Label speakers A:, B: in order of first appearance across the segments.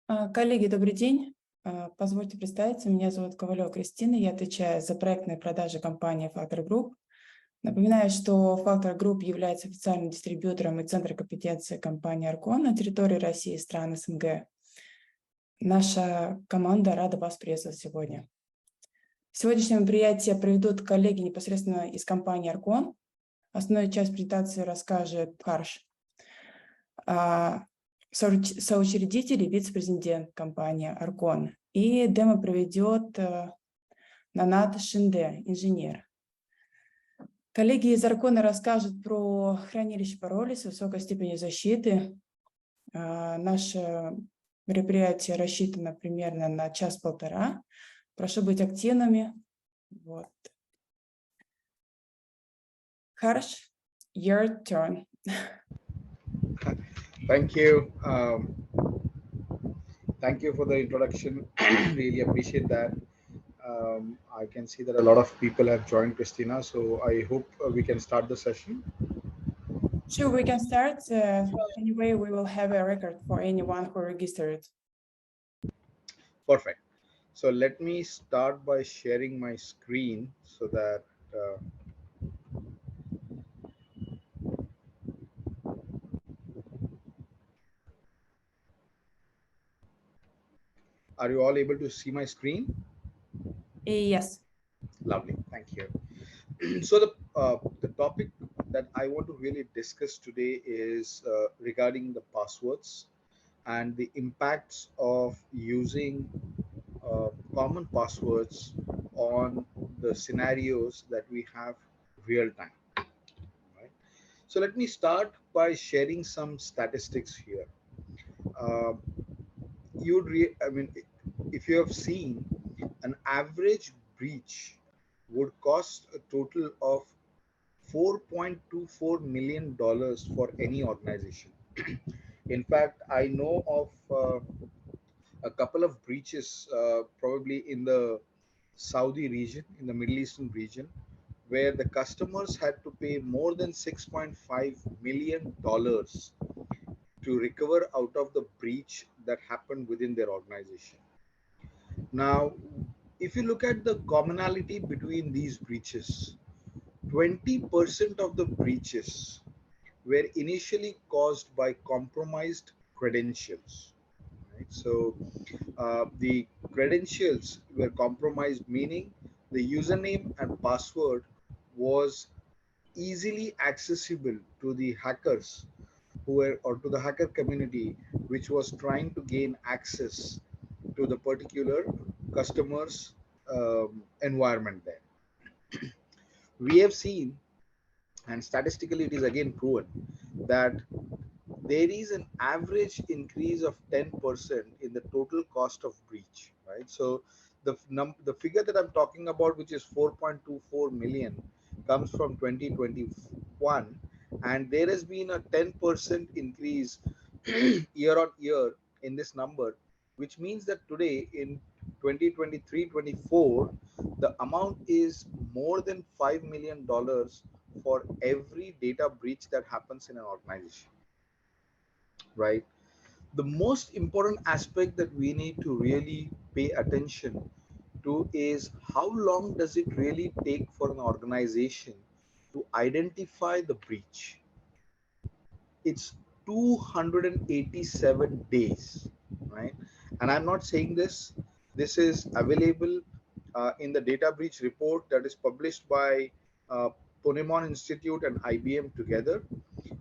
A: Коллеги, добрый день. Позвольте представиться, меня зовут Ковалева Кристина, я отвечаю за проектные продажи компании Factor Group. Напоминаю, что Factor Group является официальным дистрибьютором и центром компетенции компании Arcon на территории России и стран СНГ. Наша команда рада вас приветствовать сегодня. Сегодняшнее мероприятие проведут коллеги непосредственно из компании Arcon. Основную часть презентации расскажет Харш, соучредитель и вице-президент компании Arcon. И демо проведет Нанат Шинде, инженер. Коллеги из Arcon расскажут про хранилище паролей с высокой степенью защиты. Наше мероприятие рассчитано примерно на час-полтора. Прошу быть активными. Вот. Харш, your turn.
B: Thank you. Thank you for the introduction. Really appreciate that. I can see that a lot of people have joined, Christina. So I hope we can start the session.
A: Sure, we can start. Anyway, we will have a record for anyone who registered.
B: Perfect. So let me start by sharing my screen so that are you all able to see my screen?
A: Yes.
B: Lovely, thank you. So the topic that I want to really discuss today is regarding the passwords and the impacts of using common passwords on the scenarios that we have real time. Right? So let me start by sharing some statistics here. If you have seen, an average breach would cost a total of $4.24 million for any organization. In fact, I know of a couple of breaches, probably in the Saudi region, in the Middle Eastern region, where the customers had to pay more than $6.5 million to recover out of the breach that happened within their organization. Now, if you look at the commonality between these breaches, 20% of the breaches were initially caused by compromised credentials. Right? So the credentials were compromised, meaning the username and password was easily accessible to the hackers or to the hacker community, which was trying to gain access to the particular customer's environment there. We have seen, and statistically it is again proven, that there is an average increase of 10% in the total cost of breach, right? So the figure that I'm talking about, which is 4.24 million, comes from 2021, and there has been a 10% increase year on year in this number, which means that today in 2023-24, the amount is more than $5 million for every data breach that happens in an organization, right? The most important aspect that we need to really pay attention to is how long does it really take for an organization to identify the breach. It's 287 days, right? And I'm not saying this is available in the data breach report that is published by Ponemon Institute and IBM together.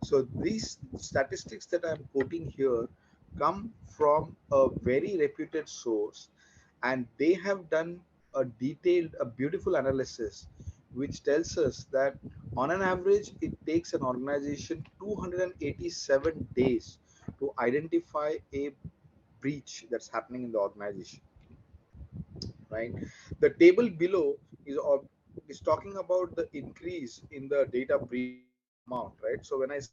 B: So these statistics that I'm quoting here come from a very reputed source, and they have done a beautiful analysis which tells us that on an average it takes an organization 287 days to identify a breach that's happening in the organization, right? The table below is talking about the increase in the data breach amount, right? So when I say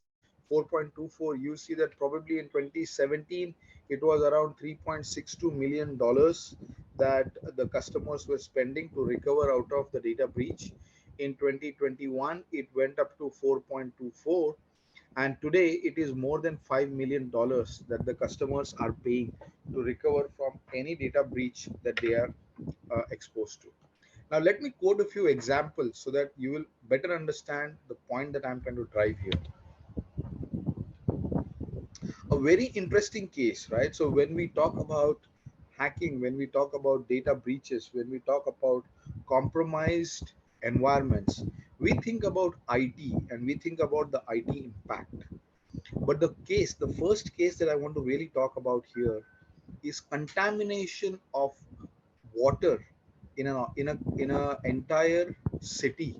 B: 4.24, you see that probably in 2017 it was around $3.62 million that the customers were spending to recover out of the data breach. In 2021 it went up to 4.24, And today it is more than $5 million that the customers are paying to recover from any data breach that they are exposed to. Now, let me quote a few examples so that you will better understand the point that I'm trying to drive here. A very interesting case, right? So when we talk about hacking, when we talk about data breaches, when we talk about compromised environments, we think about IT and we think about the IT impact. But the first case that I want to really talk about here is contamination of water in a entire city.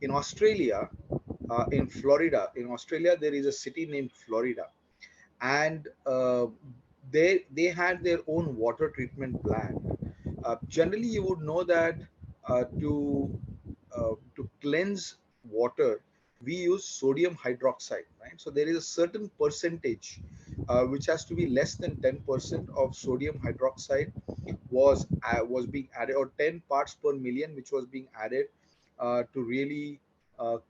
B: In Australia, in Australia, there is a city named Florida, and they had their own water treatment plant. Generally, you would know that to cleanse water, we use sodium hydroxide, right? So there is a certain percentage which has to be less than 10% of sodium hydroxide was being added, or 10 parts per million, which was being added to really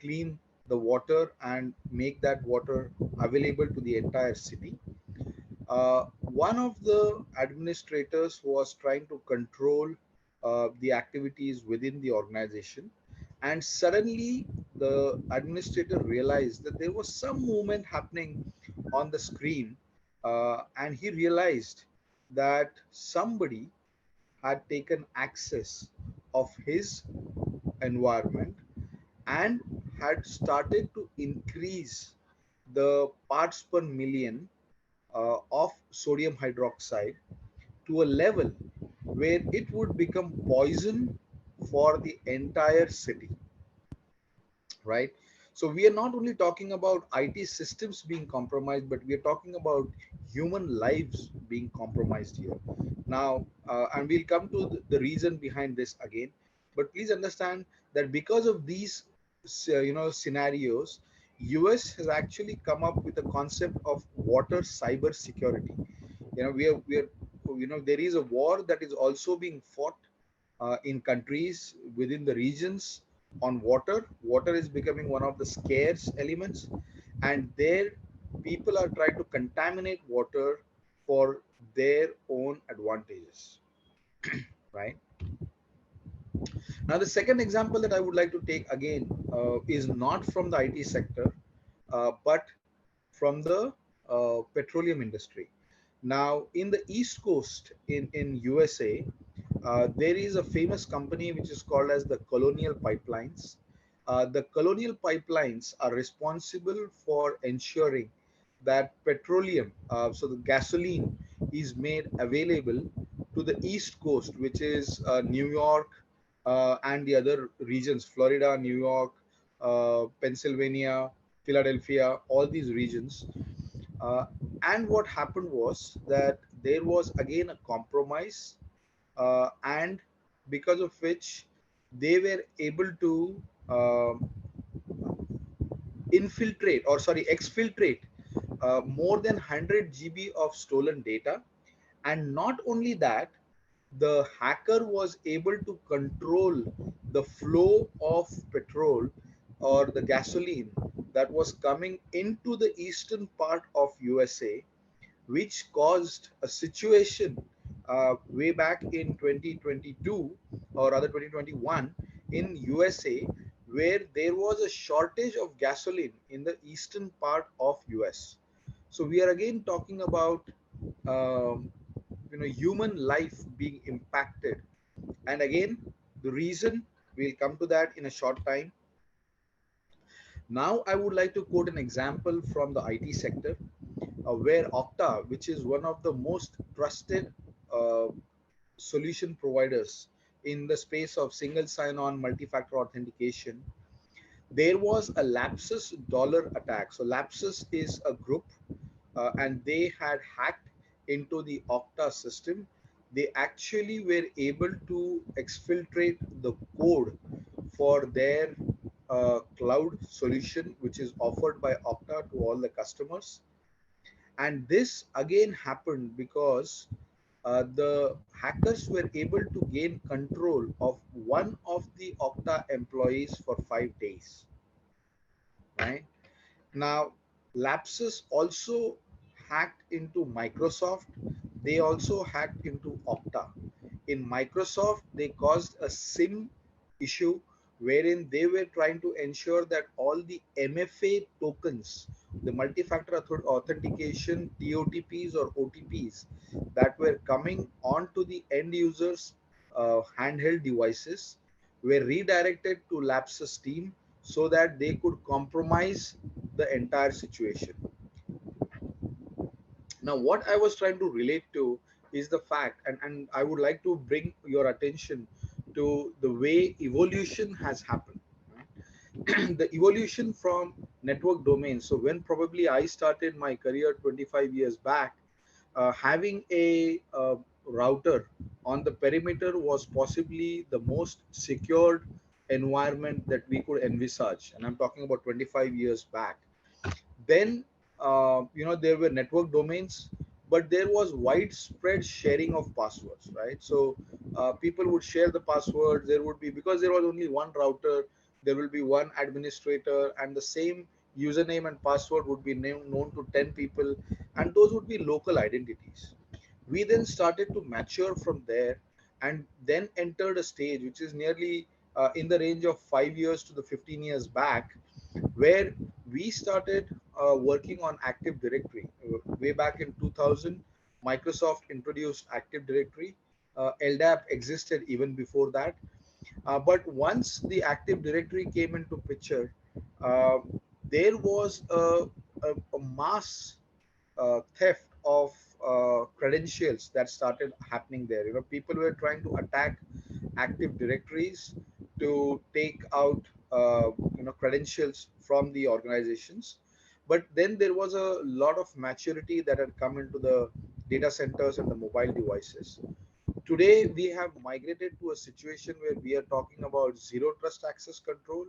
B: clean the water and make that water available to the entire city. One of the administrators was trying to control the activities within the organization, and suddenly the administrator realized that there was some movement happening on the screen, and he realized that somebody had taken access of his environment and had started to increase the parts per million of sodium hydroxide to a level where it would become poison for the entire city, right? So we are not only talking about IT systems being compromised, but we are talking about human lives being compromised here. Now, and we'll come to the reason behind this again, but please understand that because of these, scenarios, US has actually come up with a concept of water cyber security. There is a war that is also being fought in countries within the regions on water. Water is becoming one of the scarce elements, and there people are trying to contaminate water for their own advantages, right? Now, the second example that I would like to take again is not from the IT sector, but from the petroleum industry. Now, in the East Coast in USA, there is a famous company which is called as the Colonial Pipelines. The Colonial Pipelines are responsible for ensuring that petroleum, so the gasoline, is made available to the East Coast, which is New York and the other regions, Florida, New York, Pennsylvania, Philadelphia, all these regions. Uh, and what happened was that there was again a compromise, and because of which they were able to exfiltrate more than 100 GB of stolen data. And not only that, the hacker was able to control the flow of petrol or the gasoline that was coming into the eastern part of USA, which caused a situation way back in 2022, or rather 2021, in USA, where there was a shortage of gasoline in the eastern part of US. So we are again talking about um, human life being impacted. And again, the reason, we'll come to that in a short time. Now I would like to quote an example from the IT sector, where Okta, which is one of the most trusted uh, solution providers in the space of single sign-on multi-factor authentication, there was a Lapsus dollar attack. So Lapsus is a group, and they had hacked into the Okta system. They actually were able to exfiltrate the code for their cloud solution, which is offered by Okta to all the customers. And this again happened because the hackers were able to gain control of one of the Okta employees for 5 days. Right now, lapses also hacked into Microsoft. They also hacked into Okta. In Microsoft, they caused a SIM issue wherein they were trying to ensure that all the MFA tokens, the multi-factor authentication, TOTPs or OTPs that were coming onto the end users' handheld devices were redirected to lapses team so that they could compromise the entire situation. Now, what I was trying to relate to is the fact, and I would like to bring your attention to the way evolution has happened. Right? The evolution from network domains. So when probably I started my career 25 years back, having a router on the perimeter was possibly the most secured environment that we could envisage. And I'm talking about 25 years back. Then there were network domains, but there was widespread sharing of passwords, right? So people would share the passwords. There would be, because there was only one router, there will be one administrator, and the same username and password would be known to 10 people, and those would be local identities. We then started to mature from there, and then entered a stage which is nearly in the range of 5 years to the 15 years back, where we started working on Active Directory. Way back in 2000, Microsoft introduced Active Directory. LDAP existed even before that. But once the Active Directory came into picture, uh, there was a mass theft of credentials that started happening there. People were trying to attack Active Directories to take out credentials from the organizations. But then there was a lot of maturity that had come into the data centers and the mobile devices. Today we have migrated to a situation where we are talking about zero trust access control.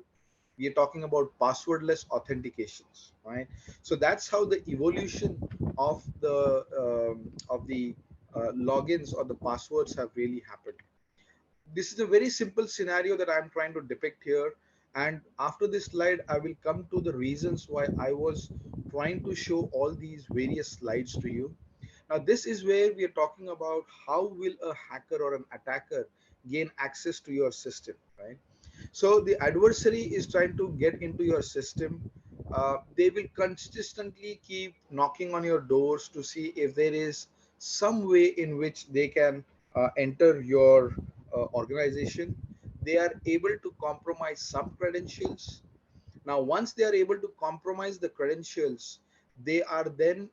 B: We are talking about passwordless authentications, right? So that's how the evolution of the logins or the passwords have really happened. This is a very simple scenario that I'm trying to depict here, and after this slide I will come to the reasons why I was trying to show all these various slides to you. Now this is where we are talking about how will a hacker or an attacker gain access to your system, right? So the adversary is trying to get into your system. They will consistently keep knocking on your doors to see if there is some way in which they can enter your organization. They are able to compromise some credentials. Now, once they are able to compromise the credentials, they are then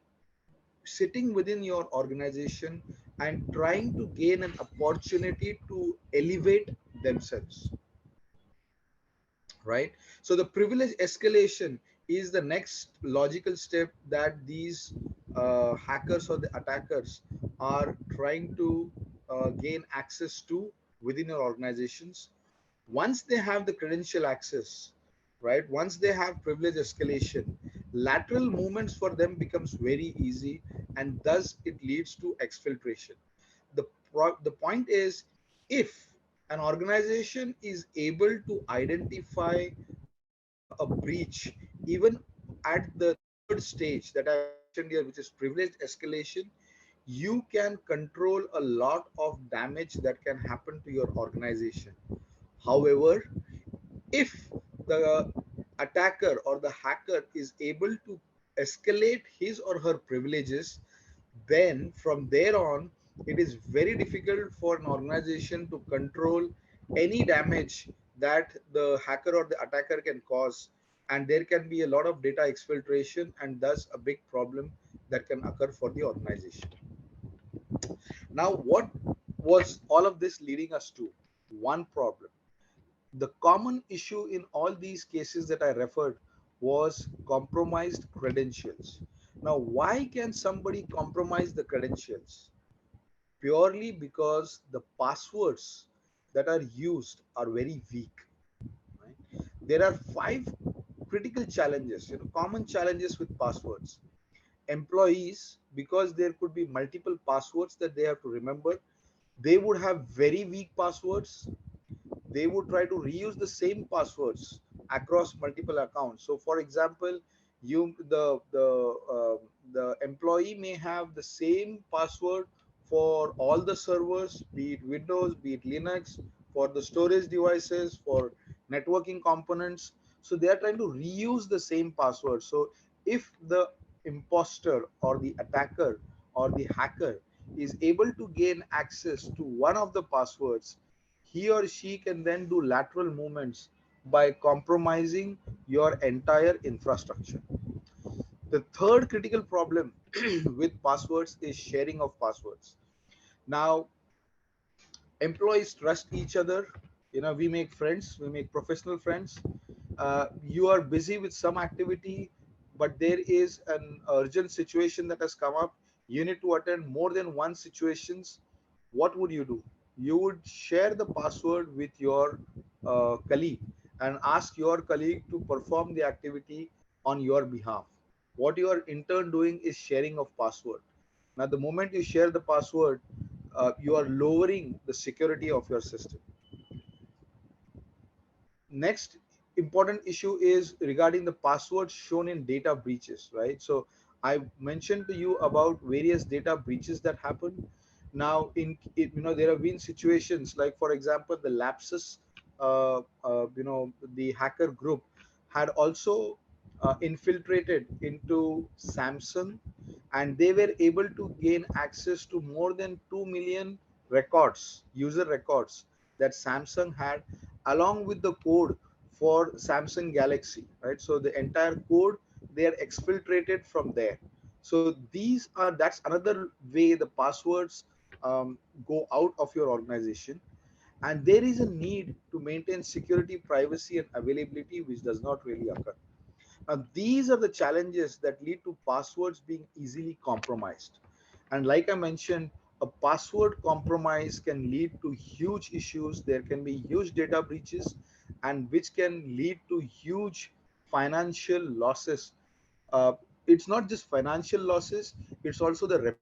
B: sitting within your organization and trying to gain an opportunity to elevate themselves, right? So the privilege escalation is the next logical step that these hackers or the attackers are trying to gain access to within your organizations. Once they have the credential access, right, once they have privilege escalation, lateral movements for them becomes very easy, and thus it leads to exfiltration. The point is, if an organization is able to identify a breach even at the third stage that I mentioned here, which is privileged escalation, you can control a lot of damage that can happen to your organization. However, if the attacker or the hacker is able to escalate his or her privileges, then from there on, it is very difficult for an organization to control any damage that the hacker or the attacker can cause. And there can be a lot of data exfiltration, and thus a big problem that can occur for the organization. Now, what was all of this leading us to? One problem. The common issue in all these cases that I referred was compromised credentials. Now, why can somebody compromise the credentials? Purely because the passwords that are used are very weak. Right? There are 5 critical challenges, common challenges with passwords. Employees, because there could be multiple passwords that they have to remember, they would have very weak passwords. They would try to reuse the same passwords across multiple accounts. So for example, The employee may have the same password for all the servers, be it Windows, be it Linux, for the storage devices, for networking components. So they are trying to reuse the same password. So if the imposter or the attacker or the hacker is able to gain access to one of the passwords, he or she can then do lateral movements by compromising your entire infrastructure. The third critical problem with passwords is sharing of passwords. Now, employees trust each other. We make friends, we make professional friends. You are busy with some activity, but there is an urgent situation that has come up. You need to attend more than one situations. What would you do? You would share the password with your colleague and ask your colleague to perform the activity on your behalf. What you are in turn doing is sharing of password. Now, the moment you share the password, you are lowering the security of your system. Next important issue is regarding the passwords shown in data breaches, right? So I mentioned to you about various data breaches that happen. Now, there have been situations like, for example, the lapses. The hacker group had also infiltrated into Samsung, and they were able to gain access to more than 2 million records, user records that Samsung had, along with the code for Samsung Galaxy, right? So the entire code, they are exfiltrated from there. So that's another way the passwords go out of your organization. And there is a need to maintain security, privacy, and availability, which does not really occur. Now, these are the challenges that lead to passwords being easily compromised. And like I mentioned, a password compromise can lead to huge issues. There can be huge data breaches, and which can lead to huge financial losses. Uh, it's not just financial losses, it's also the reputational losses.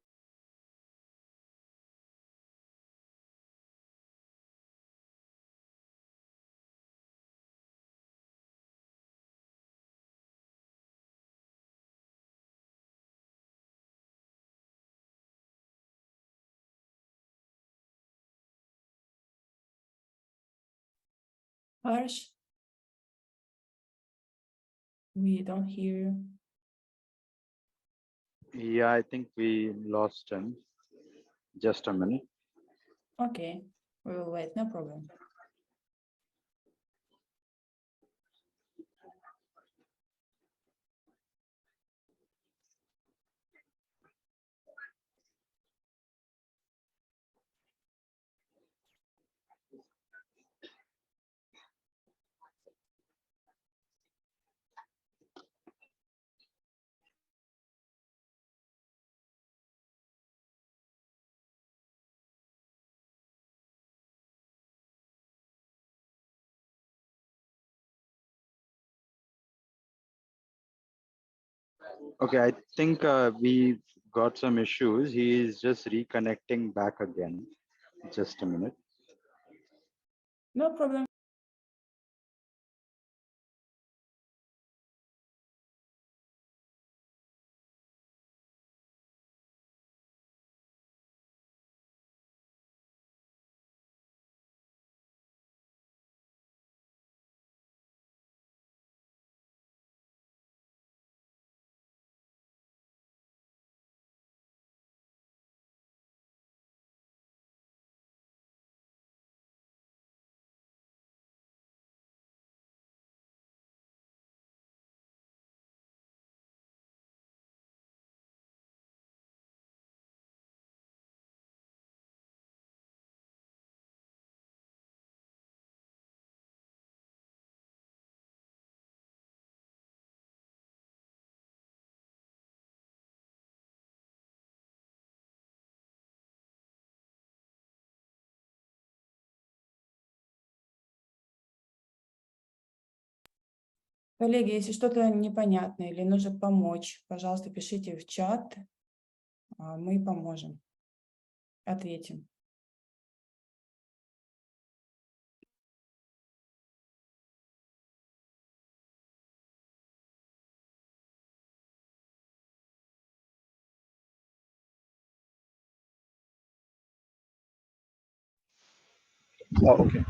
A: Harsh, we don't hear you.
C: Yeah, I think we lost him. Just a minute.
A: Okay, we will wait, no problem.
C: Okay, I think we got some issues. He is just reconnecting back again. Just a minute.
A: No problem. Коллеги, если что-то непонятно или нужно помочь, пожалуйста, пишите в чат, мы поможем, ответим.
B: Oh, okay.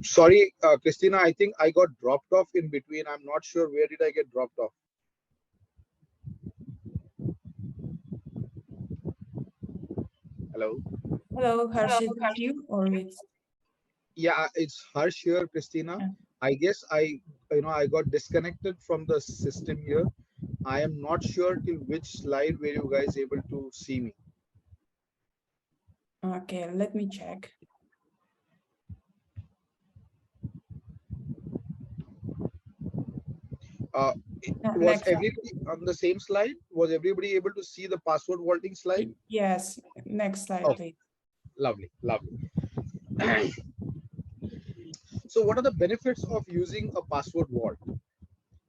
B: Sorry, Christina, I think I got dropped off in between. I'm not sure where did I get dropped off. Hello.
A: Hello, Harsh, is it you or it's?
B: Yeah, it's Harsh here, Christina.
A: Yeah.
B: I guess I got disconnected from the system here. I am not sure till which slide were you guys able to see me.
A: Okay, let me check.
B: Was
A: Next slide.
B: everybody on the same slide? Was everybody able to see the password vaulting slide?
A: Yes, next slide,
B: Okay.
A: please.
B: Lovely, lovely. So what are the benefits of using a password vault,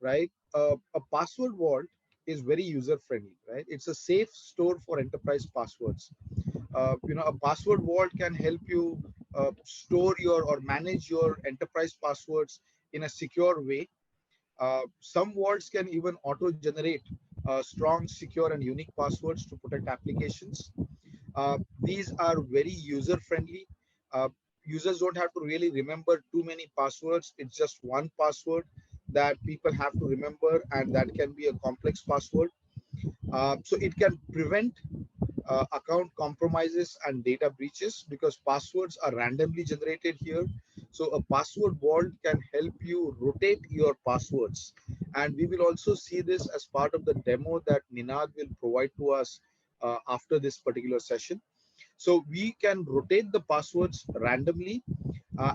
B: right? A password vault is very user friendly, right? It's a safe store for enterprise passwords. A password vault can help you store your or manage your enterprise passwords in a secure way. Some vaults can even auto-generate strong, secure, and unique passwords to protect applications. These are very user-friendly. Users don't have to really remember too many passwords. It's just one password that people have to remember, and that can be a complex password. So it can prevent account compromises and data breaches because passwords are randomly generated here. So a password vault can help you rotate your passwords. And we will also see this as part of the demo that Ninad will provide to us after this particular session. So we can rotate the passwords randomly,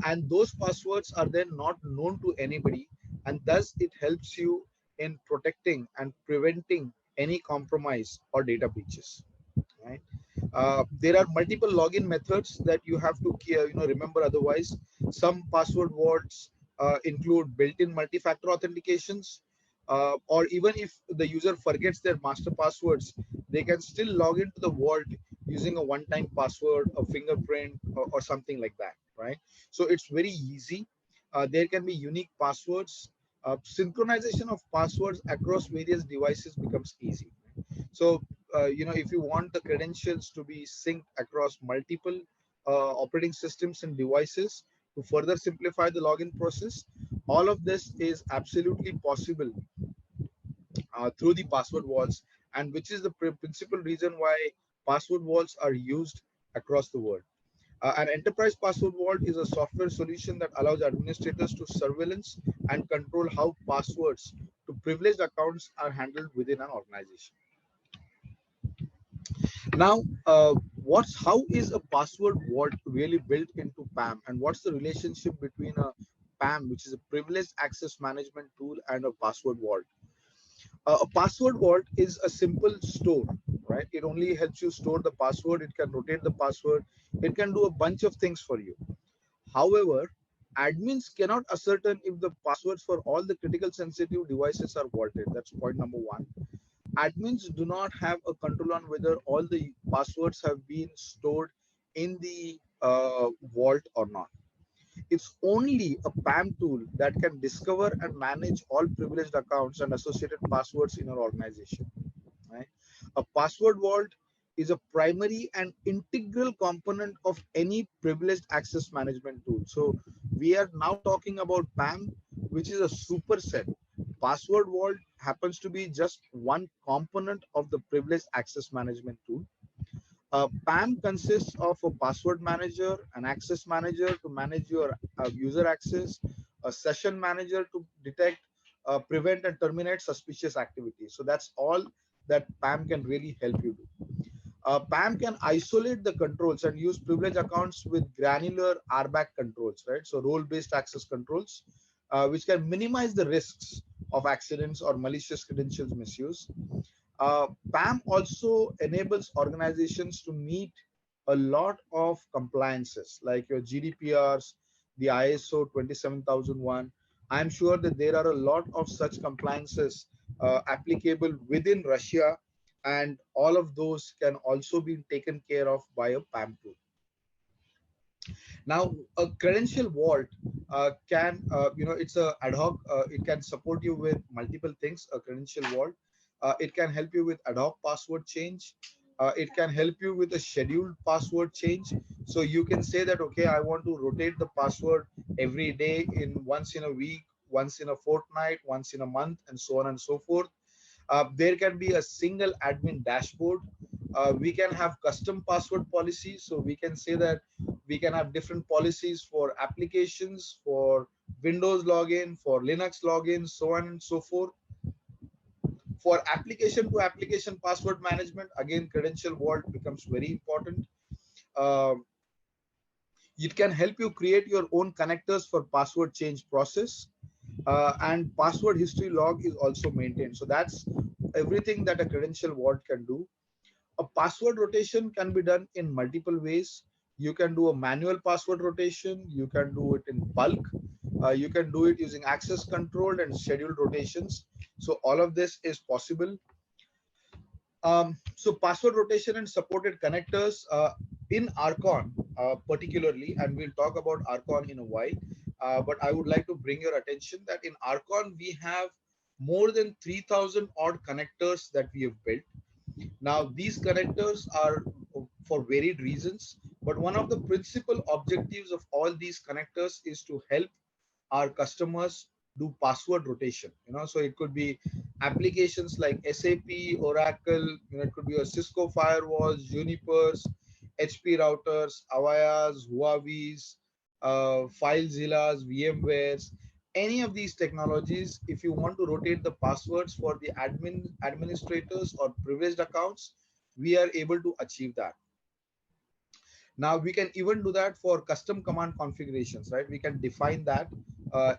B: and those passwords are then not known to anybody. And thus it helps you in protecting and preventing any compromise or data breaches. Right? There are multiple login methods that you have to remember. Otherwise, some password vaults include built-in multi-factor authentications, or even if the user forgets their master passwords, they can still log into the vault using a one-time password, a fingerprint, or something like that. Right? So it's very easy. There can be unique passwords. Synchronization of passwords across various devices becomes easy. So, if you want the credentials to be synced across multiple operating systems and devices to further simplify the login process, all of this is absolutely possible through the password vaults, and which is the principal reason why password vaults are used across the world. An enterprise password vault is a software solution that allows administrators to surveillance and control how passwords to privileged accounts are handled within an organization. Now, how is a password vault really built into PAM, and what's the relationship between a PAM, which is a privileged access management tool, and a password vault? A password vault is a simple store, right? It only helps you store the password. It can rotate the password. It can do a bunch of things for you. However, admins cannot ascertain if the passwords for all the critical sensitive devices are vaulted. That's point number one. Admins do not have a control on whether all the passwords have been stored in the vault or not. It's only a PAM tool that can discover and manage all privileged accounts and associated passwords in your organization. Right? A password vault is a primary and integral component of any privileged access management tool. So we are now talking about PAM, which is a superset. Password vault happens to be just one component of the privileged access management tool. PAM consists of a password manager, an access manager to manage your user access, a session manager to detect, prevent, and terminate suspicious activity. So that's all that PAM can really help you do. PAM can isolate the controls and use privilege accounts with granular RBAC controls, right? So role-based access controls, which can minimize the risks of accidents or malicious credentials misuse. PAM also enables organizations to meet a lot of compliances like your GDPRs, the ISO 27001. I'm sure that there are a lot of such compliances applicable within Russia, and all of those can also be taken care of by a PAM tool. Now, a credential vault it's a ad hoc. It can support you with multiple things. A credential vault. It can help you with ad hoc password change. It can help you with a scheduled password change. So you can say that, okay, I want to rotate the password every day, in once in a week, once in a fortnight, once in a month, and so on and so forth. There can be a single admin dashboard. We can have custom password policies. So we can say that we can have different policies for applications, for Windows login, for Linux login, so on and so forth. For application to application password management, again, credential vault becomes very important. It can help you create your own connectors for password change process, and password history log is also maintained. So that's everything that a credential vault can do. A password rotation can be done in multiple ways. You can do a manual password rotation. You can do it in bulk. You can do it using access controlled and scheduled rotations. So all of this is possible. So password rotation and supported connectors in Arcon particularly, and we'll talk about Arcon in a while. But I would like to bring your attention that in Arcon, we have more than 3,000 odd connectors that we have built. Now, these connectors are for varied reasons, but one of the principal objectives of all these connectors is to help our customers do password rotation. So it could be applications like SAP, Oracle, it could be a Cisco firewalls, Junipers, HP routers, Avayas, Huawei's, FileZillas, VMwares, any of these technologies. If you want to rotate the passwords for the administrators or privileged accounts, we are able to achieve that. Now we can even do that for custom command configurations, right? We can define that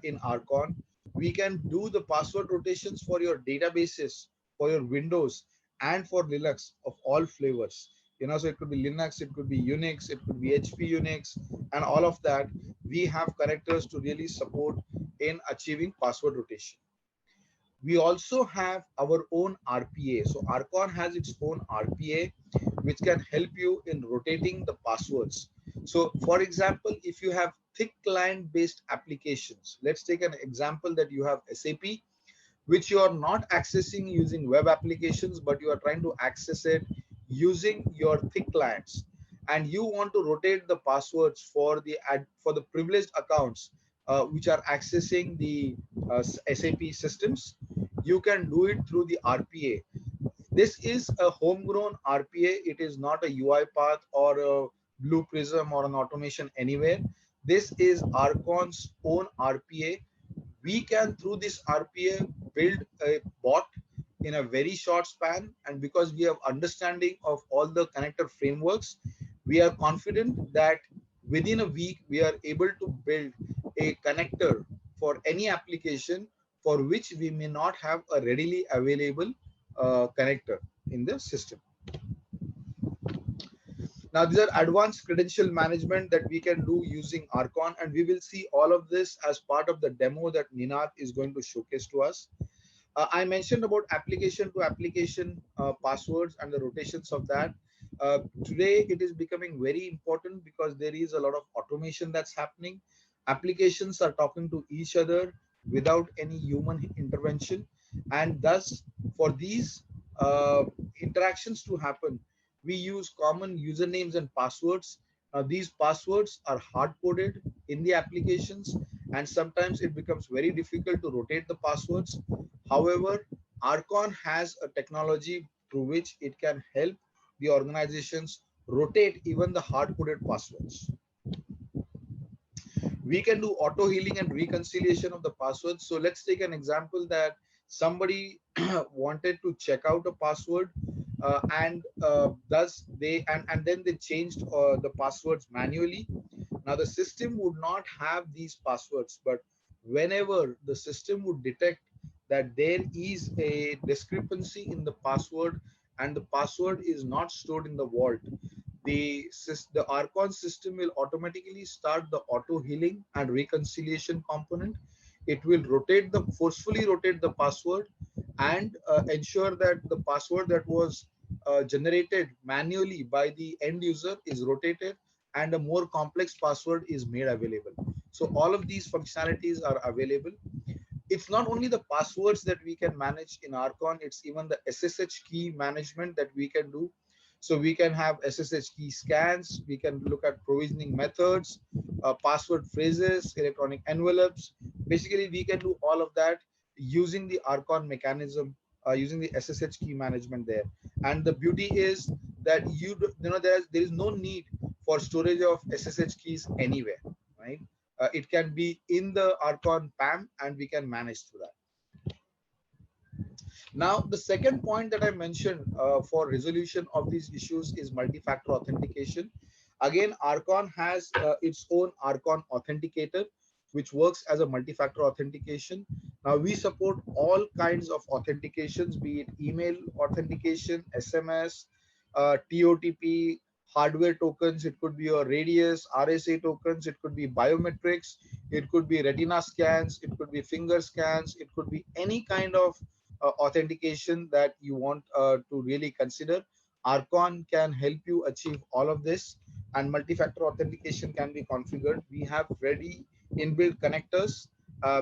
B: in Arcon. We can do the password rotations for your databases, for your Windows, and for Linux of all flavors. So it could be Linux, it could be Unix, it could be HP Unix, and all of that. We have connectors to really support in achieving password rotation. We also have our own RPA. So Arcon has its own RPA, which can help you in rotating the passwords. So for example, if you have thick client based applications, let's take an example that you have SAP, which you are not accessing using web applications, but you are trying to access it using your thick clients, and you want to rotate the passwords for the privileged accounts which are accessing the SAP systems. You can do it through the RPA. This is a homegrown RPA. It is not a UiPath or a Blue Prism or an automation anywhere. This is Arcon's own RPA. We can, through this RPA, build a bot in a very short span. And because we have understanding of all the connector frameworks, we are confident that within a week, we are able to build a connector for any application for which we may not have a readily available connector in the system. Now, these are advanced credential management that we can do using Arcon, and we will see all of this as part of the demo that Ninad is going to showcase to us. I mentioned about application to application passwords and the rotations of that. Today, it is becoming very important because there is a lot of automation that's happening. Applications are talking to each other without any human intervention. And thus, for these interactions to happen, we use common usernames and passwords. These passwords are hard-coded in the applications, and sometimes it becomes very difficult to rotate the passwords. However, Arcon has a technology through which it can help the organizations rotate even the hard-coded passwords. We can do auto healing and reconciliation of the passwords. So let's take an example that somebody wanted to check out a password and then they changed the passwords manually. Now the system would not have these passwords, but whenever the system would detect that there is a discrepancy in the password and the password is not stored in the vault, the Arcon system will automatically start the auto healing and reconciliation component. It will forcefully rotate the password and ensure that the password that was generated manually by the end user is rotated and a more complex password is made available. So all of these functionalities are available. It's not only the passwords that we can manage in Arcon, it's even the SSH key management that we can do. So we can have SSH key scans, we can look at provisioning methods, password phrases, electronic envelopes. Basically, we can do all of that using the Arcon mechanism, using the SSH key management there. And the beauty is that there is no need for storage of SSH keys anywhere, right? It can be in the Arcon PAM and we can manage through that. Now, the second point that I mentioned for resolution of these issues is multi-factor authentication. Again, Arcon has its own Arcon authenticator, which works as a multi-factor authentication. Now, we support all kinds of authentications, be it email authentication, SMS, TOTP, hardware tokens. It could be your radius, RSA tokens. It could be biometrics. It could be retina scans. It could be finger scans. It could be any kind of authentication that you want to really consider. Arcon can help you achieve all of this, and multi-factor authentication can be configured. We have ready inbuilt connectors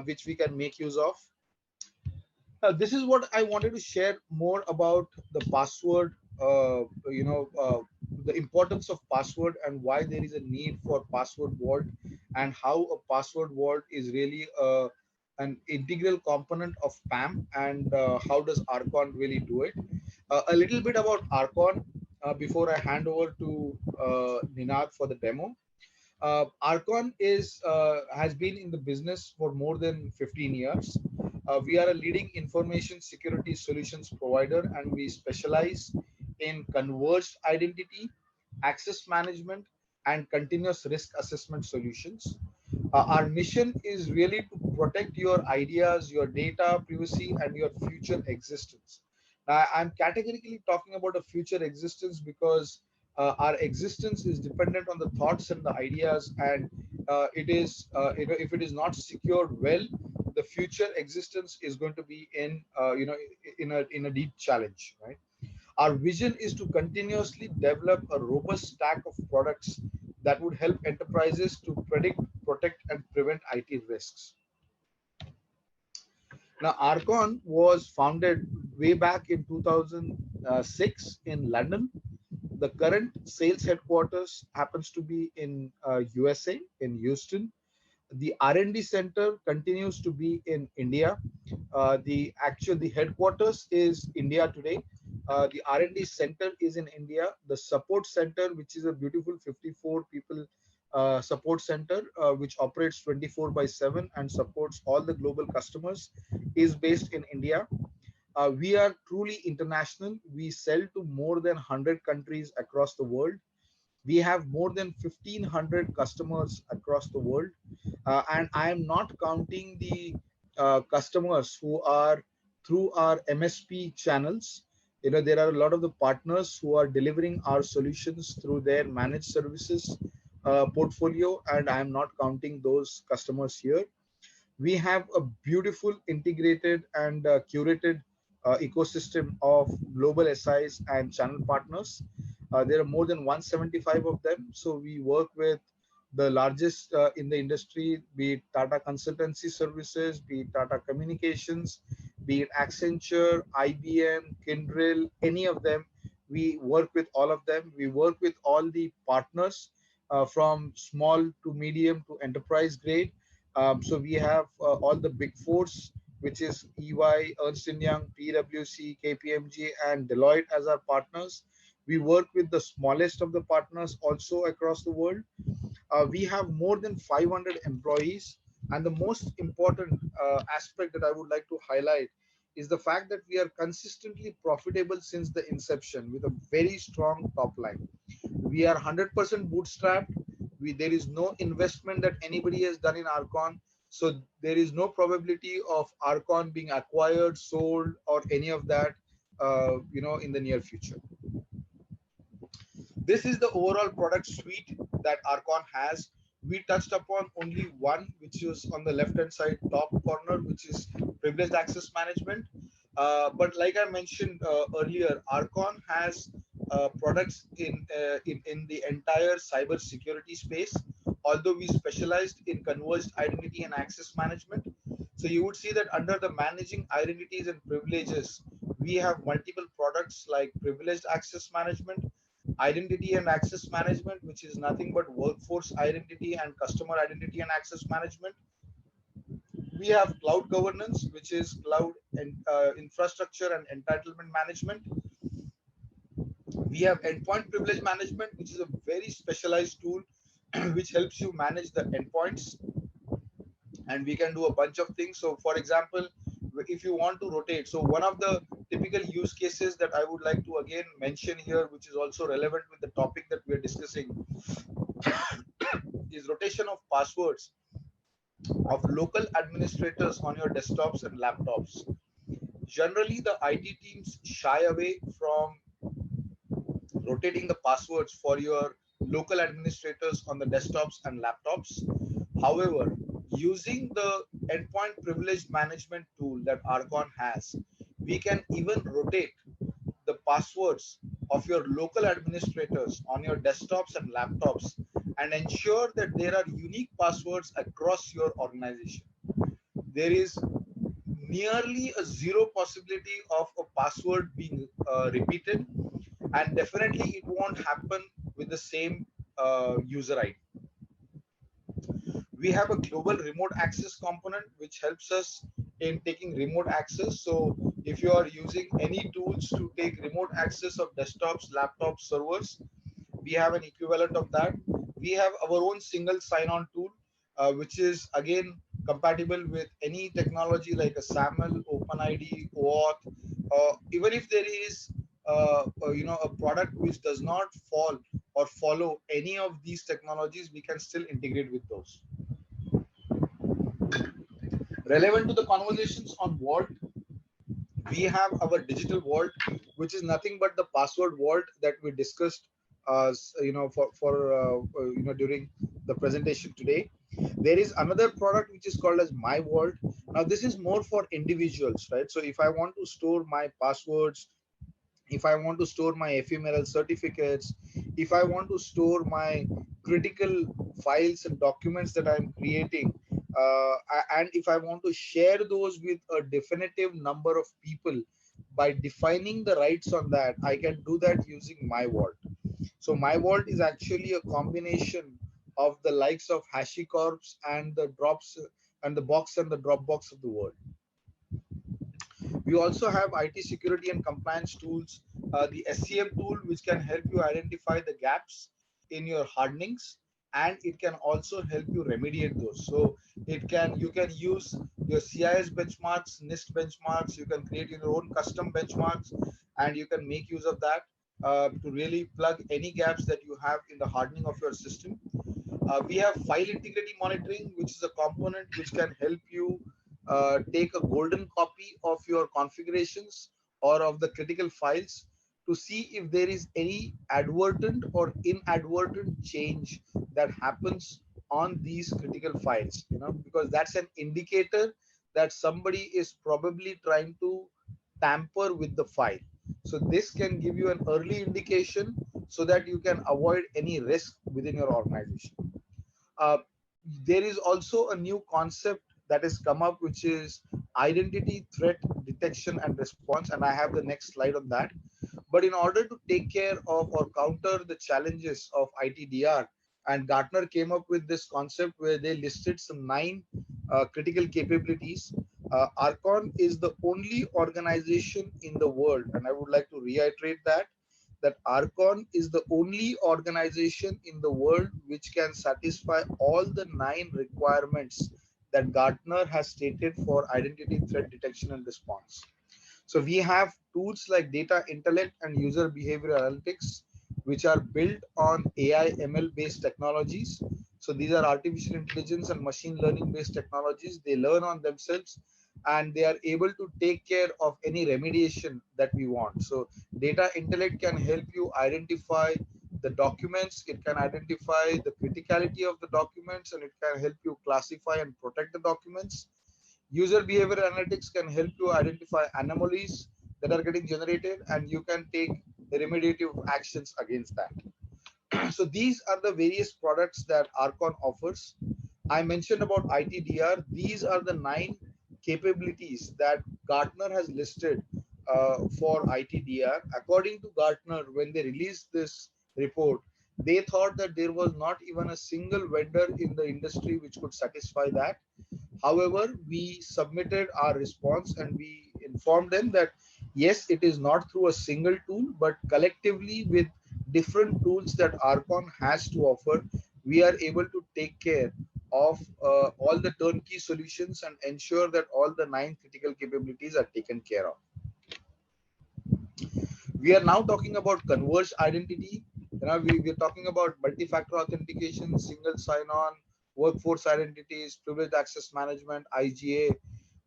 B: which we can make use of. This is what I wanted to share more about the password, the importance of password and why there is a need for password vault, and how a password vault is really an integral component of PAM, and how does Arcon really do it. A little bit about Arcon before I hand over to Ninad for the demo. Arcon has been in the business for more than 15 years. We are a leading information security solutions provider, and we specialize in converged identity, access management, and continuous risk assessment solutions. Our mission is really to protect your ideas, your data, privacy, and your future existence. Now, I'm categorically talking about a future existence because our existence is dependent on the thoughts and the ideas, and if it is not secured well, the future existence is going to be in a deep challenge, right? Our vision is to continuously develop a robust stack of products that would help enterprises to predict, protect, and prevent IT risks. Now, Arcon was founded way back in 2006 in London. The current sales headquarters happens to be in USA, in Houston. The R&D center continues to be in India. The headquarters is India today. The R&D center is in India. The support center, which is a beautiful 54 people support center, which operates 24/7 and supports all the global customers, is based in India. We are truly international. We sell to more than 100 countries across the world. We have more than 1,500 customers across the world. And I am not counting the customers who are through our MSP channels. There are a lot of the partners who are delivering our solutions through their managed services portfolio, and I am not counting those customers here. We have a beautiful integrated and curated ecosystem of global SIs and channel partners. There are more than 175 of them. So we work with the largest in the industry, be it Tata Consultancy Services, be it Tata Communications, be it Accenture, IBM, Kyndryl, any of them. We work with all of them. We work with all the partners from small to medium to enterprise grade. So we have all the big fours, which is EY, Ernst & Young, PwC, KPMG, and Deloitte as our partners. We work with the smallest of the partners also across the world. We have more than 500 employees. And the most important aspect that I would like to highlight is the fact that we are consistently profitable since the inception with a very strong top line. We are 100% bootstrapped. There is no investment that anybody has done in Arcon. So there is no probability of Arcon being acquired, sold, or any of that, in the near future. This is the overall product suite that Arcon has. We touched upon only one, which is on the left-hand side top corner, which is privileged access management. But like I mentioned earlier, Arcon has products in the entire cyber security space, although we specialized in converged identity and access management. So you would see that under the managing identities and privileges, we have multiple products like privileged access management, identity and access management, which is nothing but workforce identity and customer identity and access management. We have cloud governance, which is cloud and infrastructure and entitlement management. We have endpoint privilege management, which is a very specialized tool which helps you manage the endpoints, and we can do a bunch of things. So for example, if you want to rotate, so one of the typical use cases that I would like to again mention here, which is also relevant with the topic that we're discussing, is rotation of passwords of local administrators on your desktops and laptops. Generally, the IT teams shy away from rotating the passwords for your local administrators on the desktops and laptops. However, using the endpoint privilege management tool that Arcon has, we can even rotate the passwords of your local administrators on your desktops and laptops and ensure that there are unique passwords across your organization. There is nearly a zero possibility of a password being repeated, and definitely it won't happen with the same user ID. We have a global remote access component which helps us in taking remote access. So if you are using any tools to take remote access of desktops, laptops, servers, we have an equivalent of that. We have our own single sign-on tool, which is again compatible with any technology like a SAML, OpenID, OAuth. Even if there is a product which does not fall or follow any of these technologies, we can still integrate with those. Relevant to the conversations on vault, we have our digital vault, which is nothing but the password vault that we discussed during the presentation today. There is another product which is called as My Vault. Now this is more for individuals, right? So if I want to store my passwords, if I want to store my ephemeral certificates, if I want to store my critical files and documents that I'm creating, and if I want to share those with a definitive number of people by defining the rights on that, I can do that using My Vault. So My Vault is actually a combination of the likes of HashiCorp and the drops and the box and the Dropbox of the world. We also have IT security and compliance tools, the SCM tool, which can help you identify the gaps in your hardenings, and it can also help you remediate those. So you can use your CIS benchmarks, NIST benchmarks, you can create your own custom benchmarks, and you can make use of that to really plug any gaps that you have in the hardening of your system. We have file integrity monitoring, which is a component which can help you take a golden copy of your configurations or of the critical files to see if there is any advertent or inadvertent change that happens on these critical files, because that's an indicator that somebody is probably trying to tamper with the file. So this can give you an early indication so that you can avoid any risk within your organization. There is also a new concept that has come up, which is identity threat detection and response, and I have the next slide on that. But in order to take care of or counter the challenges of ITDR, and Gartner came up with this concept where they listed some 9 critical capabilities. Arcon is the only organization in the world, and I would like to reiterate that Arcon is the only organization in the world which can satisfy all the 9 requirements that Gartner has stated for identity threat detection and response. So we have tools like data intellect and user behavior analytics, which are built on AI ML based technologies. So these are artificial intelligence and machine learning based technologies. They learn on themselves and they are able to take care of any remediation that we want. So data intellect can help you identify the documents, it can identify the criticality of the documents, and it can help you classify and protect the documents. User behavior analytics can help you identify anomalies that are getting generated, and you can take remediative actions against that. So these are the various products that Arcon offers. I mentioned about ITDR. These are the 9 capabilities that Gartner has listed for ITDR. According to Gartner, when they released this report, they thought that there was not even a single vendor in the industry which could satisfy that. However, we submitted our response and we informed them that yes, it is not through a single tool, but collectively with different tools that Arcon has to offer, we are able to take care of all the turnkey solutions and ensure that all the 9 critical capabilities are taken care of. We are now talking about converged identity. We're talking about multi-factor authentication, single sign-on, workforce identities, privileged access management, IGA.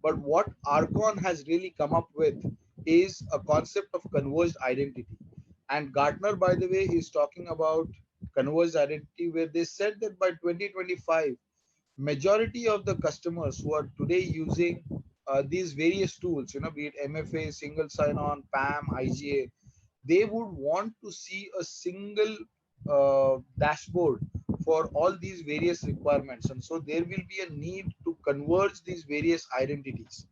B: But what Arcon has really come up with is a concept of converged identity. And Gartner, by the way, is talking about converged identity, where they said that by 2025, majority of the customers who are today using these various tools, be it MFA, single sign-on, PAM, IGA, they would want to see a single dashboard for all these various requirements. And so there will be a need to converge these various identities.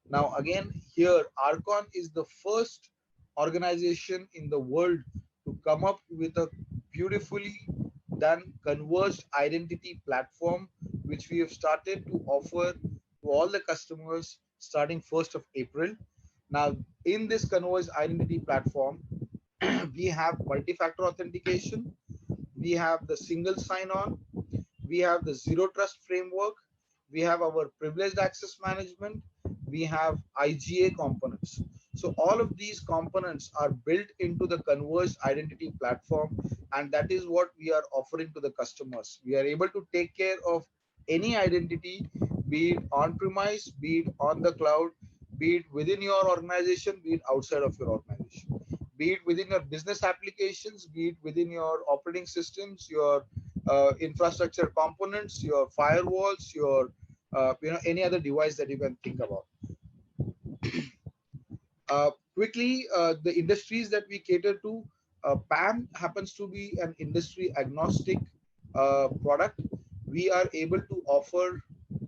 B: Now, again, here, Arcon is the first organization in the world to come up with a beautifully done converged identity platform, which we have started to offer to all the customers starting 1st of April. Now, in this converged identity platform, we have multi-factor authentication, we have the single sign-on, we have the zero trust framework, we have our privileged access management, we have IGA components. So all of these components are built into the converged identity platform, and that is what we are offering to the customers. We are able to take care of any identity, be it on-premise, be it on the cloud, be it within your organization, be it outside of your organization, be it within your business applications, be it within your operating systems, your infrastructure components, your firewalls, your any other device that you can think about. Quickly, the industries that we cater to, PAM happens to be an industry agnostic product. We are able to offer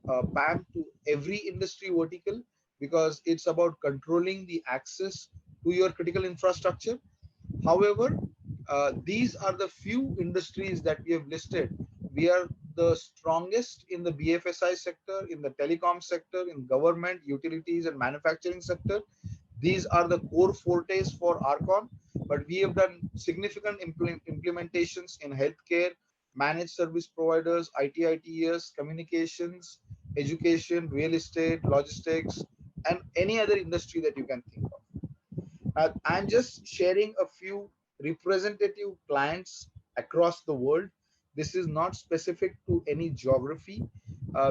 B: PAM to every industry vertical because it's about controlling the access to your critical infrastructure. However, these are the few industries that we have listed. We are the strongest in the BFSI sector, in the telecom sector, in government, utilities, and manufacturing sector. These are the core fortes for Arcon, but we have done significant implementations in healthcare, managed service providers, ITES, communications, education, real estate, logistics, and any other industry that you can think of. I'm just sharing a few representative clients across the world. This is not specific to any geography.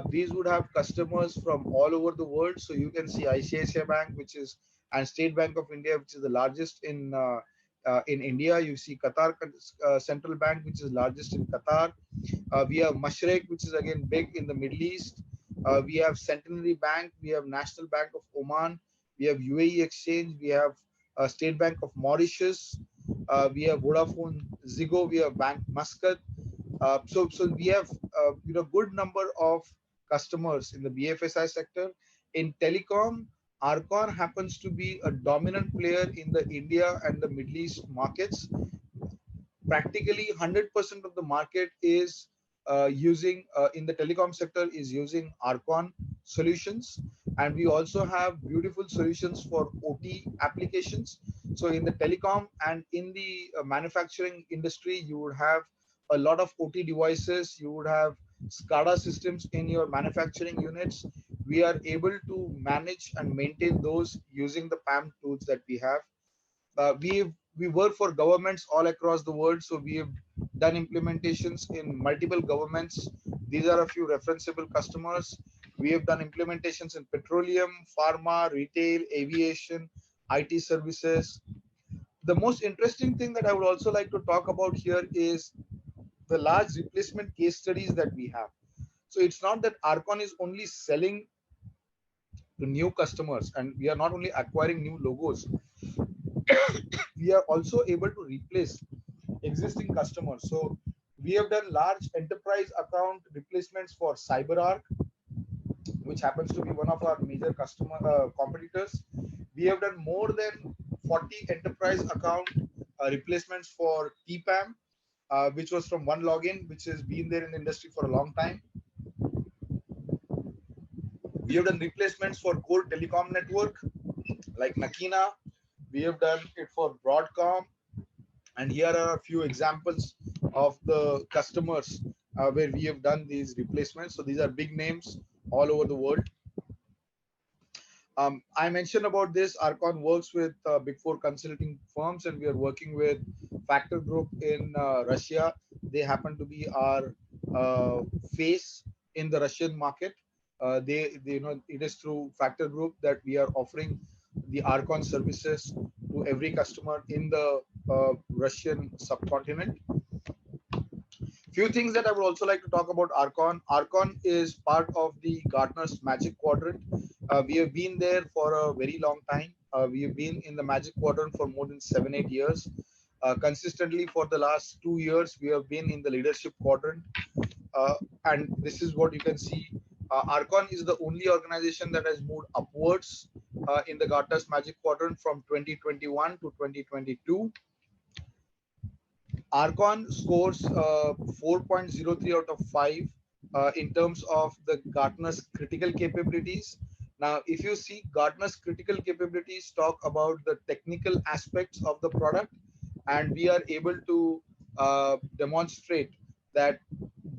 B: These would have customers from all over the world. So you can see ICICI Bank, which is, and State Bank of India, which is the largest in India. You see Qatar Central Bank, which is largest in Qatar. We have Mashreq, which is again big in the Middle East. We have Centenary Bank. We have National Bank of Oman. We have UAE Exchange. We have State Bank of Mauritius. We have Vodafone Ziggo. We have Bank Muscat. So we have good number of customers in the BFSI sector. In telecom, Arcon happens to be a dominant player in the India and the Middle East markets. Practically 100% of the market is using in the telecom sector is using Arcon solutions, and we also have beautiful solutions for OT applications. So in the telecom and in the manufacturing industry, you would have a lot of OT devices. You would have SCADA systems in your manufacturing units. We are able to manage and maintain those using the PAM tools that we have. We work for governments all across the world, so we have done implementations in multiple governments. These are a few referenceable customers. We have done implementations in petroleum, pharma, retail, aviation, IT services. The most interesting thing that I would also like to talk about here is the large replacement case studies that we have. So it's not that Arcon is only selling to new customers, and we are not only acquiring new logos, we are also able to replace existing customers. So we have done large enterprise account replacements for CyberArk, which happens to be one of our major customer competitors. We have done more than 40 enterprise account replacements for PAM, which was from one login, which has been there in the industry for a long time. We have done replacements for core telecom network like Nakina. We have done it for Broadcom. And here are a few examples of the customers where we have done these replacements. So these are big names all over the world. I mentioned about this. Arcon works with big four consulting firms, and we are working with Factor Group in Russia. They happen to be our face in the Russian market. They it is through Factor Group that we are offering the Arcon services to every customer in the Russian subcontinent. Few things that I would also like to talk about Arcon. Arcon is part of the Gartner's Magic Quadrant. We have been there for a very long time. We have been in the Magic Quadrant for more than 7-8 years. Consistently for the last 2 years, we have been in the leadership quadrant. And this is what you can see. Arcon is the only organization that has moved upwards in the Gartner's Magic Quadrant from 2021 to 2022. Arcon scores 4.03 out of 5 in terms of the Gartner's critical capabilities. Now, if you see, Gartner's critical capabilities talk about the technical aspects of the product, and we are able to demonstrate that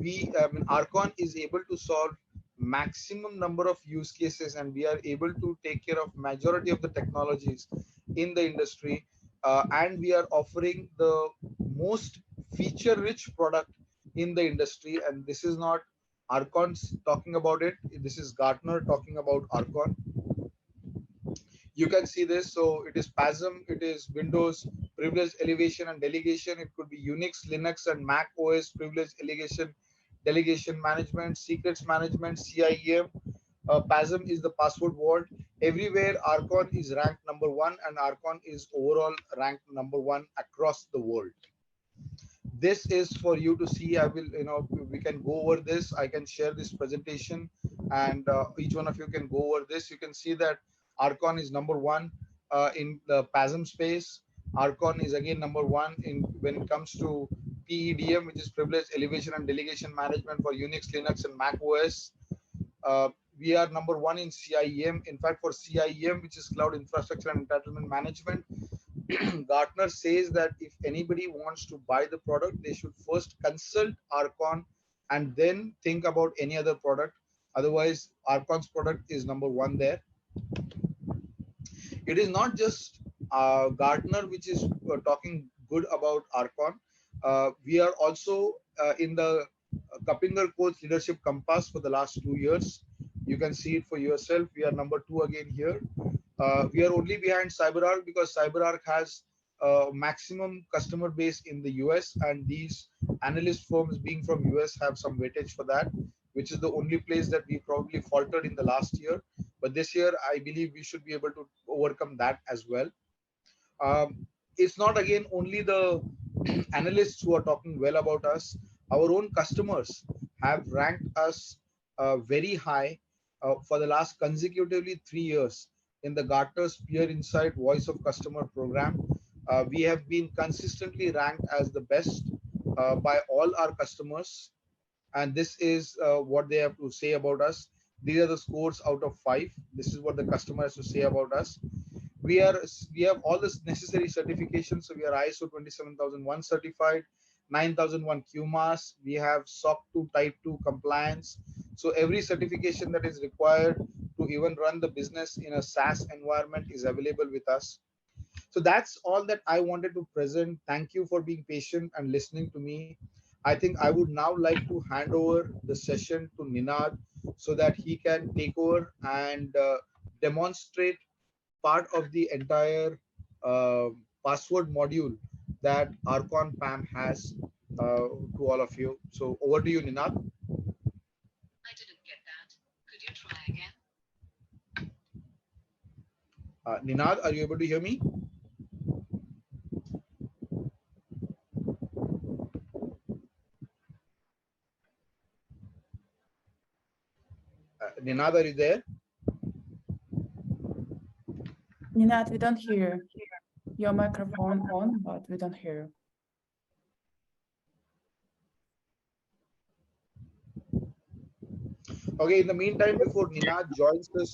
B: Arcon is able to solve maximum number of use cases, and we are able to take care of majority of the technologies in the industry, and we are offering the most feature-rich product in the industry. And this is not Arcon's talking about it. This is Gartner talking about Arcon. You can see this. So it is PASM, it is Windows privilege elevation and delegation. It could be Unix, Linux, and Mac OS privilege delegation management, secrets management, CIEM. PASM is the password vault. Everywhere Arcon is ranked number 1, and Arcon is overall ranked number 1 across the world. This is for you to see. I will, we can go over this. I can share this presentation, and each one of you can go over this. You can see that Arcon is number 1 in the PASM space. Arcon is again number 1 in when it comes to PEDM, which is privilege elevation and delegation management for Unix, Linux, and Mac OS. We are number 1 in CIEM. In fact, for CIEM, which is Cloud Infrastructure and Entitlement Management, Gartner says that if anybody wants to buy the product, they should first consult Arcon and then think about any other product. Otherwise, Arcon's product is number 1 there. It is not just Gartner which is talking good about Arcon. We are also in the Kapinger Coach Leadership Compass for the last 2 years. You can see it for yourself. We are number 2 again here. We are only behind CyberArk because CyberArk has maximum customer base in the US, and these analyst firms being from US have some weightage for that, which is the only place that we probably faltered in the last year. But this year, I believe we should be able to overcome that as well. It's not again only the analysts who are talking well about us. Our own customers have ranked us very high for the last consecutively 3 years in the Gartner's Peer Insight Voice of Customer program. We have been consistently ranked as the best by all our customers, and this is what they have to say about us. These are the scores out of 5. This is what the customer has to say about us. We have all the necessary certifications. So we are ISO 27001 certified, 9001 QMAS. We have SOC 2 Type 2 compliance. So every certification that is required to even run the business in a SaaS environment is available with us. So that's all that I wanted to present. Thank you for being patient and listening to me. I think I would now like to hand over the session to Ninad so that he can take over and demonstrate part of the entire password module that Arcon PAM has to all of you. So over to you, Ninad.
D: I didn't get that. Could you try again?
B: Ninad, are you able to hear me? Ninad, are you there?
A: Ninad, we don't hear you. Your microphone on, but we don't hear you.
B: Okay, in the meantime, before Ninad joins us,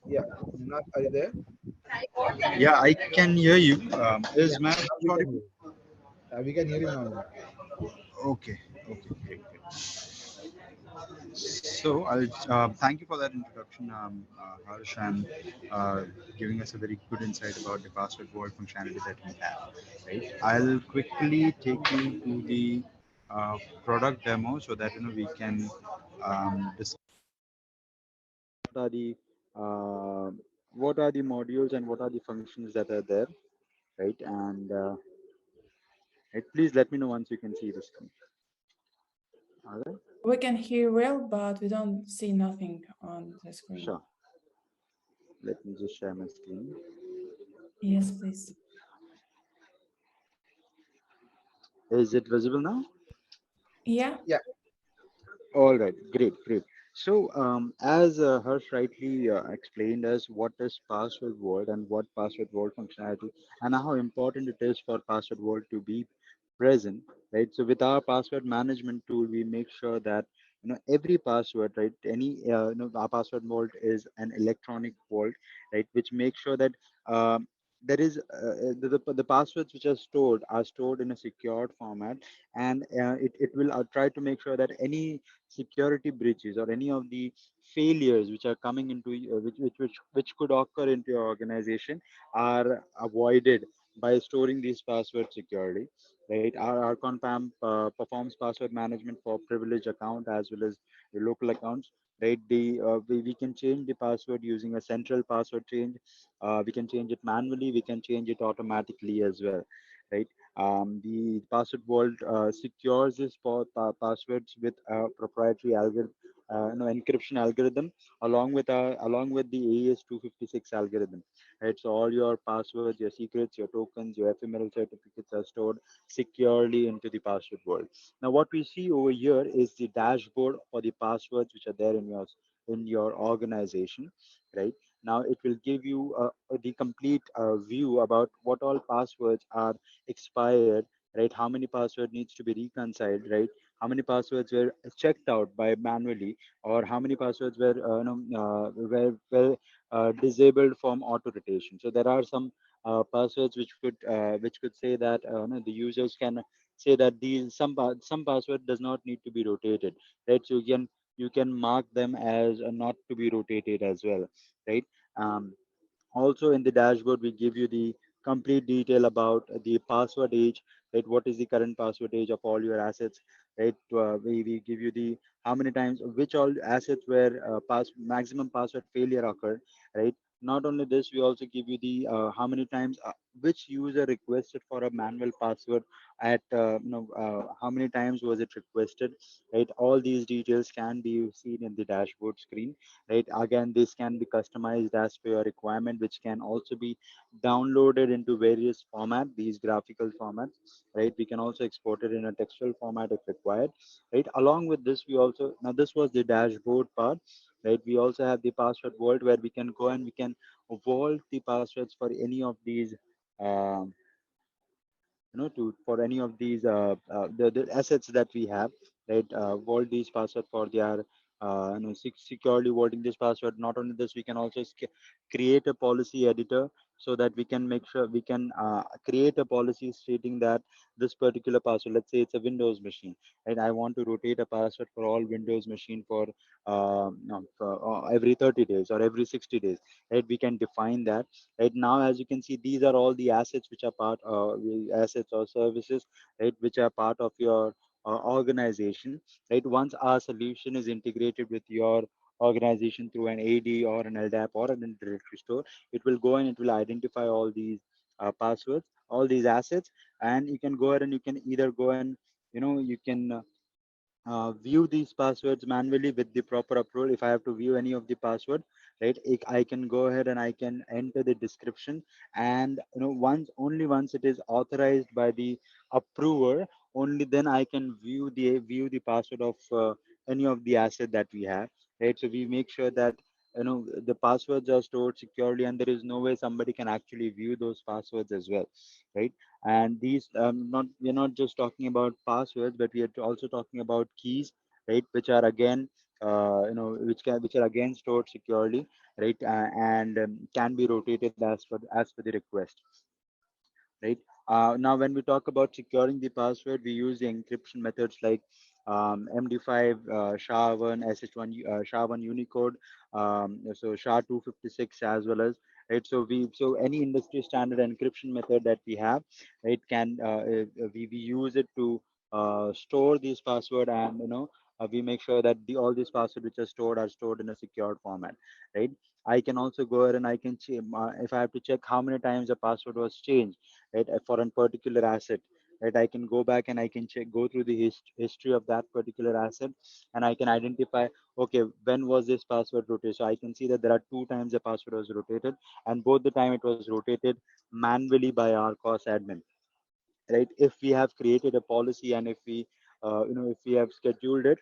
B: yeah, Ninad, are you there?
C: Yeah, I can hear you. Is my
B: Now we can hear you. We can hear you now.
C: okay? Okay, great. So I'll thank you for that introduction, Harsh, and giving us a very good insight about the password vault functionality that we have. Right. I'll quickly take you to the product demo so that we can discuss uh, what are the modules and what are the functions that are there, right? And right, please let me know once you can see the screen. All right.
A: We can hear well, but we don't see nothing on the screen.
C: Sure. Let me just share my screen.
A: Yes, please.
C: Is it visible now?
A: Yeah.
B: Yeah.
C: All right, great, great. So, as Harsh rightly explained us what is password vault and what password vault functionality and how important it is for password vault to be present, right? So, with our password management tool, we make sure that every password, right? Our password vault is an electronic vault, right? Which makes sure that there is the passwords which are stored in a secured format, and it will try to make sure that any security breaches or any of the failures which are coming into which could occur into your organization are avoided by storing these passwords securely, right? Our Arcon PAM performs password management for privileged account as well as the local accounts, right? We can change the password using a central password change. We can change it manually, we can change it automatically as well, right? The password vault secures this passwords with a proprietary algorithm, encryption algorithm, along with the AES-256 algorithm. Right, so all your passwords, your secrets, your tokens, your ephemeral certificates are stored securely into the password vault. Now, what we see over here is the dashboard for the passwords which are there in your organization, right? Now it will give you the complete view about what all passwords are expired, right? How many password needs to be reconciled, right? How many passwords were checked out by manually, or how many passwords were disabled from auto rotation. So there are some passwords which could say that the users can say that these some password does not need to be rotated, right? So you can mark them as not to be rotated as well, right? um, Also in the dashboard we give you the complete detail about the password age, right? What is the current password age of all your assets, right? We give you the how many times which all assets where maximum password failure occurred, right? Not only this, we also give you the how many times which user requested for a manual password at how many times was it requested, right? All these details can be seen in the dashboard screen, right? Again, this can be customized as per your requirement, which can also be downloaded into various formats, these graphical formats, right? We can also export it in a textual format if required, right? Along with this, we also, now this was the dashboard part, right? We also have the password vault where we can go and we can vault the passwords for any of these um, for any of these the assets that we have, right? Vault these password for their securely vaulting this password. Not only this, we can also create a policy editor so that we can make sure we can create a policy stating that this particular password, let's say it's a Windows machine, right? I want to rotate a password for all Windows machine for every 30 days or every 60 days, right? We can define that. Right now, as you can see, these are all the assets which are assets or services, right, which are part of your organization, right? Once our solution is integrated with your organization through an AD or an LDAP or an directory store, it will go and it will identify all these passwords, all these assets, and you can go ahead and you can either go and you can view these passwords manually with the proper approval. If I have to view any of the password, right, I can go ahead and I can enter the description, and once it is authorized by the approver, only then I can view the password of any of the asset that we have, right? So we make sure that the passwords are stored securely, and there is no way somebody can actually view those passwords as well, right? And these not we're not just talking about passwords, but we are also talking about keys, right, which are again which are again stored securely, right, and can be rotated as per the request, right? Now, when we talk about securing the password, we use the encryption methods like MD5, SHA-1, SH1, SHA-1 Unicode, so SHA-256 as well as, right? So any industry standard encryption method that we have, it can we use it to store these password, and we make sure that all these passwords which are stored in a secured format, right? I can also go ahead and I can if I have to check how many times the password was changed, right, for a particular asset, right, I can go back and I can go through the history of that particular asset, and I can identify, okay, when was this password rotated. So I can see that there are 2 times the password was rotated, and both the time it was rotated manually by our cost admin, right? If we have created a policy, and if we if we have scheduled it,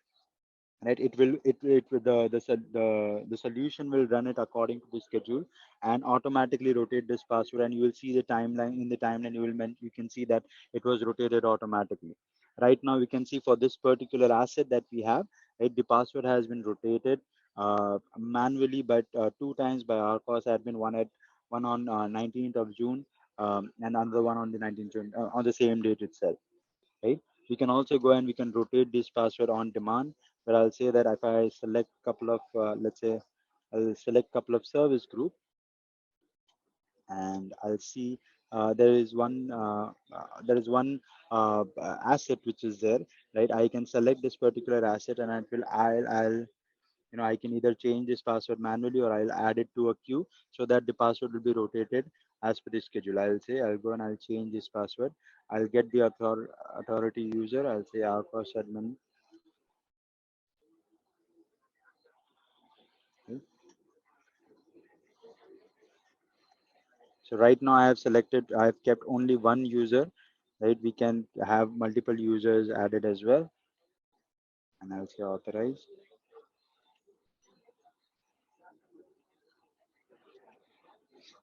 C: right, it will the solution will run it according to the schedule and automatically rotate this password, and you will see the timeline. In the timeline, you can see that it was rotated automatically. Right now we can see for this particular asset that we have, right, the password has been rotated manually, but 2 times by our cost admin, one on 19th of June, and another one on the 19th June, on the same date itself, right? We can also go and we can rotate this password on demand, but I'll say that if I select couple of, let's say, I'll select couple of service group, and I'll see there is one asset which is there, right? I can select this particular asset, and I'll I can either change this password manually, or I'll add it to a queue so that the password will be rotated as per the schedule. I'll go and I'll change this password. I'll get the authority user. I'll say our first admin. Okay. So right now I've kept only one user, right? We can have multiple users added as well. And I'll say authorize.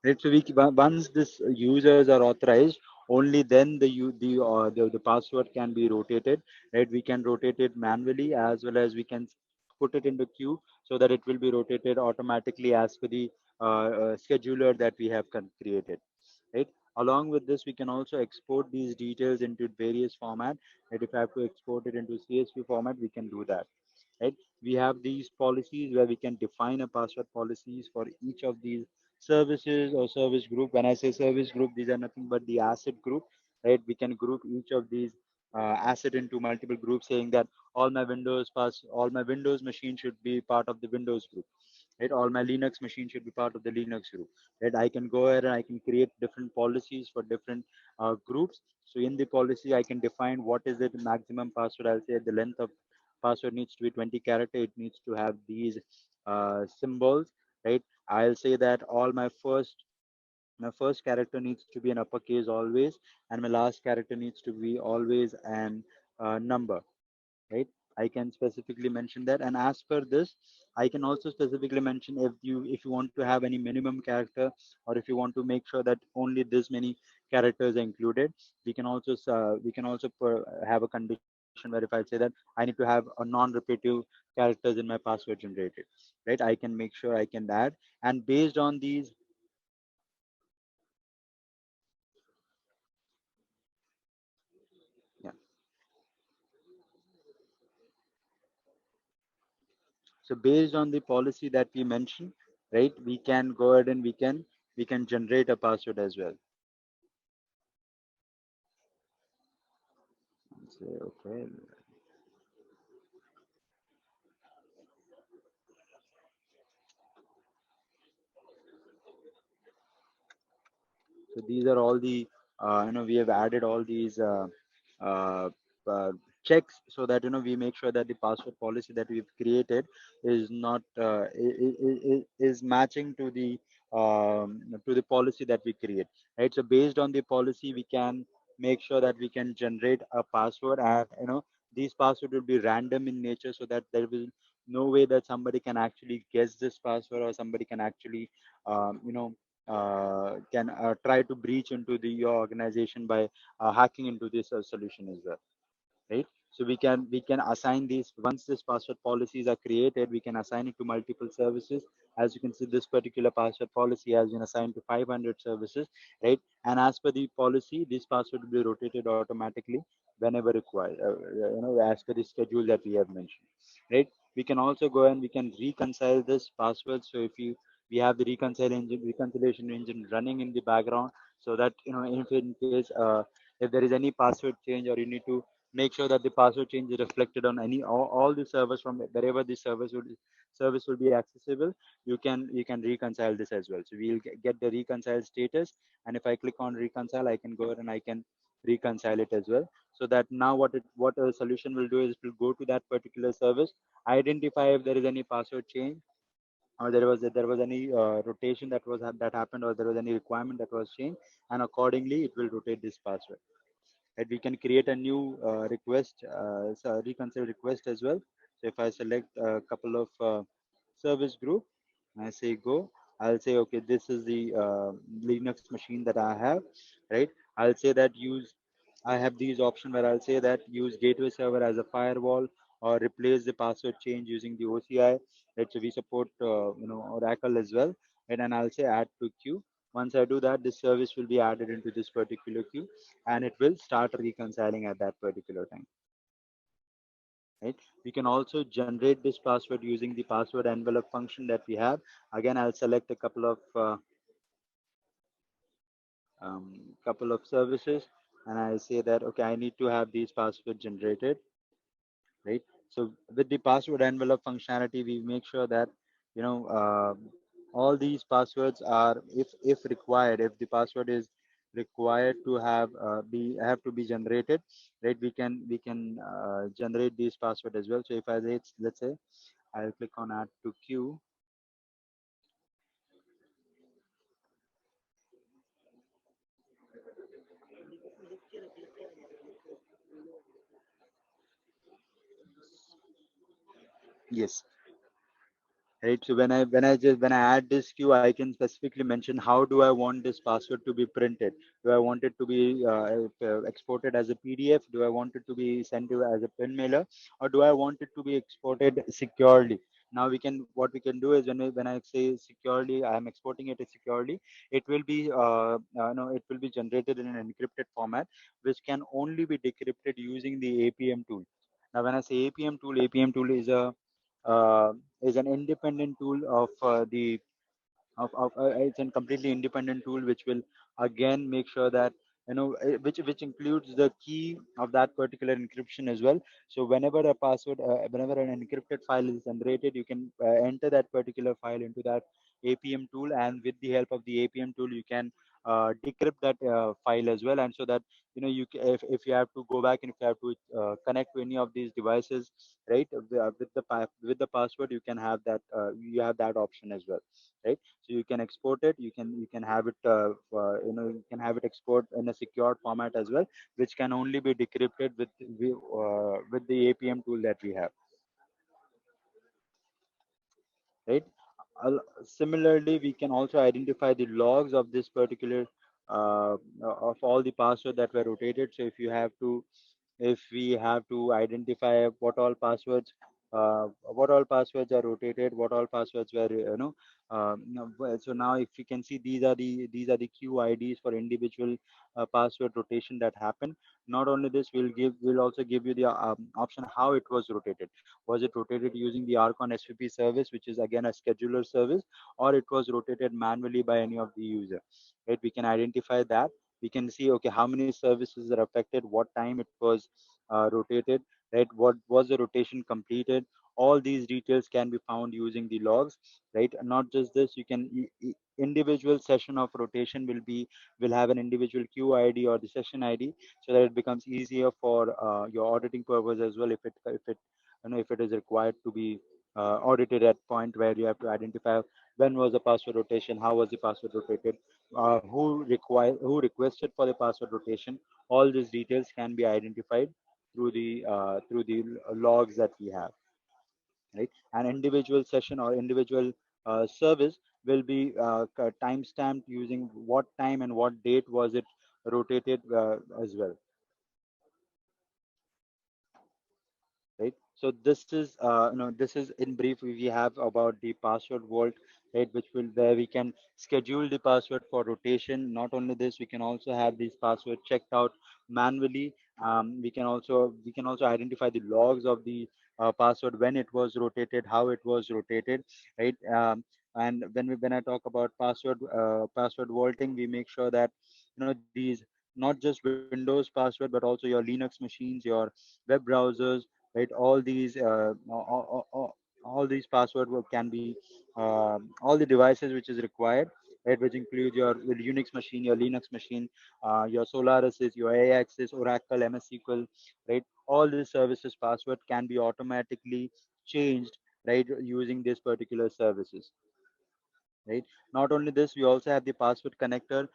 C: Right, so once this users are authorized, only then the password can be rotated, right? We can rotate it manually, as well as we can put it in the queue so that it will be rotated automatically as per the scheduler that we have created, right? Along with this, we can also export these details into various format, right? If I have to export it into CSV format, we can do that, right? We have these policies where we can define a password policies for each of these services or service group. When I say service group, these are nothing but the asset group, right? We can group each of these asset into multiple groups, saying that all my Windows machine should be part of the Windows group, right? All my Linux machine should be part of the Linux group, right? I can go ahead and I can create different policies for different groups. So in the policy, I can define what is the maximum password. I'll say the length of password needs to be 20 character. It needs to have these symbols, right? I'll say that my first character needs to be an uppercase always, and my last character needs to be always an number, right? I can specifically mention that, and as per this, I can also specifically mention if you want to have any minimum character, or if you want to make sure that only this many characters are included. We can also have a condition where if I say that I need to have a non-repetitive characters in my password generated, right? I can make sure I can add, and based on these. Yeah. So based on the policy that we mentioned, right, we can go ahead and we can generate a password as well. Say okay. So these are all the we have added all these uh, uh, checks, so that we make sure that the password policy that we've created is not is matching to the policy that we create, right? So based on the policy, we can make sure that we can generate a password, and these password will be random in nature, so that there will no way that somebody can actually guess this password, or somebody can actually can try to breach into your organization by hacking into this solution as well, right? So we can assign these. Once this password policies are created, we can assign it to multiple services. As you can see, this particular password policy has been assigned to 500 services, right? And as per the policy, this password will be rotated automatically whenever required, as per the schedule that we have mentioned, right? We can also go and we can reconcile this password. So if we have the reconciliation engine running in the background, so that if in case if there is any password change, or you need to make sure that the password change is reflected on all the servers from wherever the service will be accessible, you can reconcile this as well. So we'll get the reconcile status, and if I click on reconcile, I can go ahead and I can reconcile it as well. So that now what a solution will do is it will go to that particular service, identify if there is any password change, or there was any rotation that happened, or there was any requirement that was changed, and accordingly it will rotate this password. And we can create a new request, so reconcile request as well. So if I select a couple of service group, I say go, I'll say, okay, this is the Linux machine that I have, right? I'll say that I have these options where I'll say that use gateway server as a firewall, or replace the password change using the OCI. Right? So we support Oracle as well, and I'll say add to queue. Once I do that, this service will be added into this particular queue, and it will start reconciling at that particular time. Right? We can also generate this password using the password envelope function that we have. Again, I'll select a couple of services, and I'll say that, okay, I need to have these passwords generated, right? So with the password envelope functionality, we make sure that all these passwords are, if required, if the password is required to have to be generated, right? We can generate these password as well. So if let's say I'll click on add to queue. Yes. Right. So when I add this queue, I can specifically mention how do I want this password to be printed. Do I want it to be exported as a PDF? Do I want it to be sent to as a pin mailer, or do I want it to be exported securely? Now what we can do is when I say securely, I am exporting it securely. It will be it will be generated in an encrypted format, which can only be decrypted using the APM tool. Now, when I say APM tool uh, is an independent tool of the of it's a completely independent tool which will again make sure that which includes the key of that particular encryption as well. So whenever an encrypted file is generated, you can enter that particular file into that APM tool, and with the help of the APM tool, you can decrypt that file as well. And so that if you have to go back, and if you have to connect to any of these devices, right, with the password, you can have that you have that option as well, right? So you can export it, you can have it you can have it export in a secured format as well, which can only be decrypted with the APM tool that we have, right? Similarly, we can also identify the logs of this particular of all the password that were rotated. So if we have to identify what all passwords are rotated, what all passwords were so now if you can see, these are the QIDs for individual password rotation that happened. Not only this, we'll also give you the option how it was rotated. Was it rotated using the Arcon SVP service, which is again a scheduler service, or it was rotated manually by any of the user, right? We can identify that. We can see, okay, how many services are affected, what time it was rotated, right? What was the rotation completed? All these details can be found using the logs, right? Not just this, you can individual session of rotation will have an individual QID or the session ID, so that it becomes easier for your auditing purpose as well. If it is required to be audited at point where you have to identify when was the password rotation, how was the password rotated, who requested for the password rotation. All these details can be identified through the logs that we have. right? An individual session or individual service will be time stamped using what time and what date was it rotated as well, right? So this is this is in brief we have about the password vault, right, which will where we can schedule the password for rotation. Not only this, we can also have these passwords checked out manually. We can also identify the logs of the password, when it was rotated, how it was rotated, right? And when I talk about password vaulting, we make sure that these, not just Windows password, but also your Linux machines, your web browsers, right? All these password can be all the devices which is required, right? Which include your Unix machine, your Linux machine, your Solaris, your AXs, Oracle, MS SQL, right? All these services password can be automatically changed, right, using these particular services, right? Not only this, we also have the password connector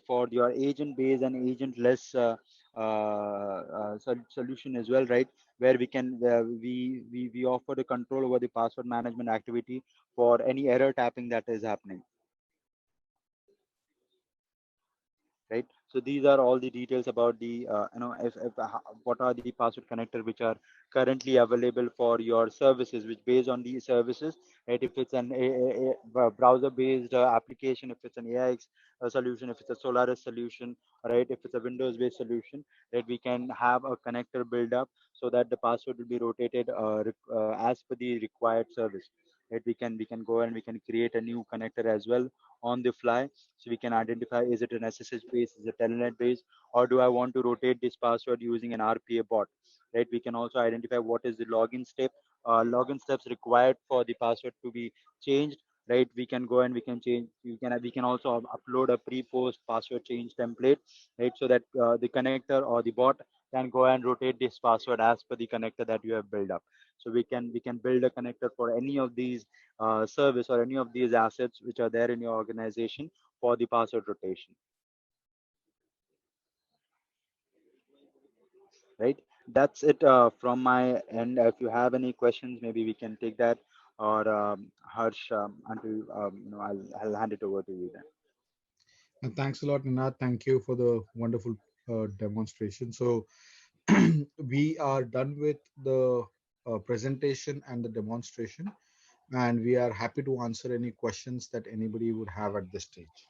C: for your agent based and agent less solution as well, right? Where we offer the control over the password management activity for any error tapping that is happening, right? So these are all the details about the what are the password connector which are currently available for your services, which based on these services, right? If it's an browser based application, if it's an AIX solution, if it's a Solaris solution, right? If it's a Windows based solution, right? We can have a connector build up so that the password will be rotated as per the required service, right? We can go and we can create a new connector as well on the fly, so we can identify, is it an SSH base, is it telnet base, or do I want to rotate this password using an RPA bot, right? We can also identify what is the login steps required for the password to be changed, right? We can go and we can change, we can also upload a pre-post password change template, right? So that the connector or the bot can go and rotate this password as per the connector that you have built up. So we can build a connector for any of these service or any of these assets which are there in your organization for the password rotation, right? That's it from my end. If you have any questions, maybe we can take that, or Harsh, until I'll hand it over to you then.
B: And thanks a lot, Ninad. Thank you for the wonderful demonstration. So we are done with the presentation and the demonstration, and we are happy to answer any questions that anybody would have at this stage.